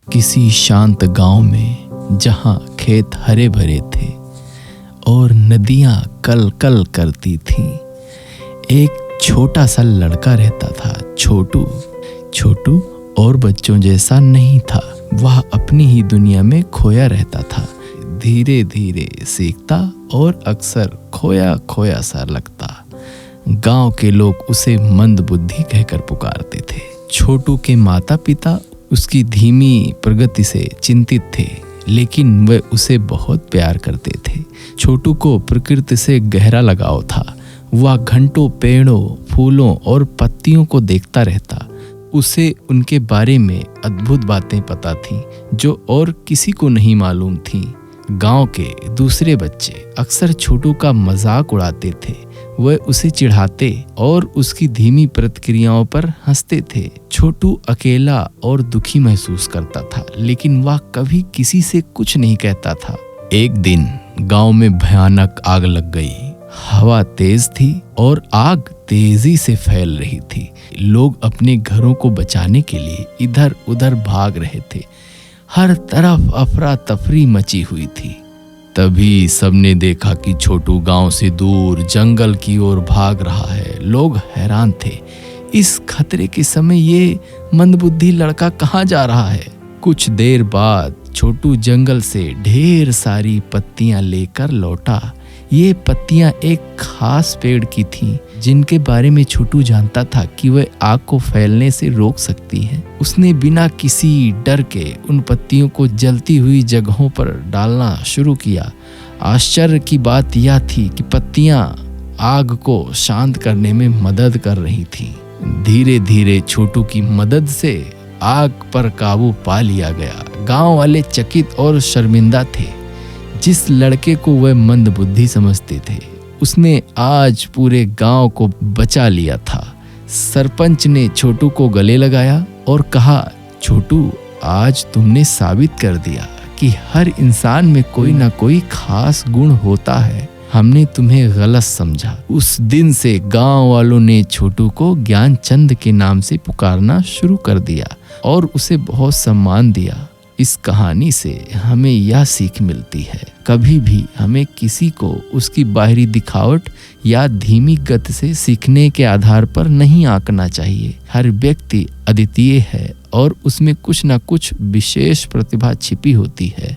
किसी शांत गांव में जहां खेत हरे भरे थे और नदियां कल कल करती थीं, एक छोटा सा लड़का रहता था। छोटू छोटू और बच्चों जैसा नहीं था। वह अपनी ही दुनिया में खोया रहता था। धीरे धीरे सीखता और अक्सर खोया खोया सा लगता। गांव के लोग उसे मंदबुद्धि कहकर पुकारते थे। छोटू के माता पिता उसकी धीमी प्रगति से चिंतित थे, लेकिन वे उसे बहुत प्यार करते थे। छोटू को प्रकृति से गहरा लगाव था। वह घंटों पेड़ों, फूलों और पत्तियों को देखता रहता। उसे उनके बारे में अद्भुत बातें पता थीं जो और किसी को नहीं मालूम थीं। गांव के दूसरे बच्चे अक्सर छोटू का मजाक उड़ाते थे। वे उसे चिढ़ाते और उसकी धीमी प्रतिक्रियाओं पर हंसते थे। छोटू अकेला और दुखी महसूस करता था, लेकिन वह कभी किसी से कुछ नहीं कहता था। एक दिन गांव में भयानक आग लग गई। हवा तेज थी और आग तेजी से फैल रही थी। लोग अपने घरों को बचाने के लिए इधर उधर भाग रहे थे। हर तरफ अफरा तफरी मची हुई थी। तभी सबने देखा कि छोटू गांव से दूर जंगल की ओर भाग रहा है। लोग हैरान थे। इस खतरे के समय ये मंदबुद्धि लड़का कहाँ जा रहा है? कुछ देर बाद छोटू जंगल से ढेर सारी पत्तियां लेकर लौटा। ये पत्तियां एक खास पेड़ की थीं, जिनके बारे में छोटू जानता था कि वह आग को फैलने से रोक सकती हैं। उसने बिना किसी डर के उन पत्तियों को जलती हुई जगहों पर डालना शुरू किया। आश्चर्य की बात यह थी कि पत्तियां आग को शांत करने में मदद कर रही थीं। धीरे धीरे छोटू की मदद से आग पर काबू पा लिया गया। गांव वाले चकित और शर्मिंदा थे। जिस लड़के को वह मंदबुद्धि समझते थे, उसने आज पूरे गांव को बचा लिया था। सरपंच ने छोटू को गले लगाया और कहा, छोटू, आज तुमने साबित कर दिया कि हर इंसान में कोई ना कोई खास गुण होता है। हमने तुम्हें गलत समझा। उस दिन से गांव वालों ने छोटू को ज्ञानचंद के नाम से पुकारना शुरू कर दिया और उसे बहुत सम्मान दिया। इस कहानी से हमें यह सीख मिलती है, कभी भी हमें किसी को उसकी बाहरी दिखावट या धीमी गति से सीखने के आधार पर नहीं आंकना चाहिए। हर व्यक्ति अद्वितीय है और उसमें कुछ न कुछ विशेष प्रतिभा छिपी होती है।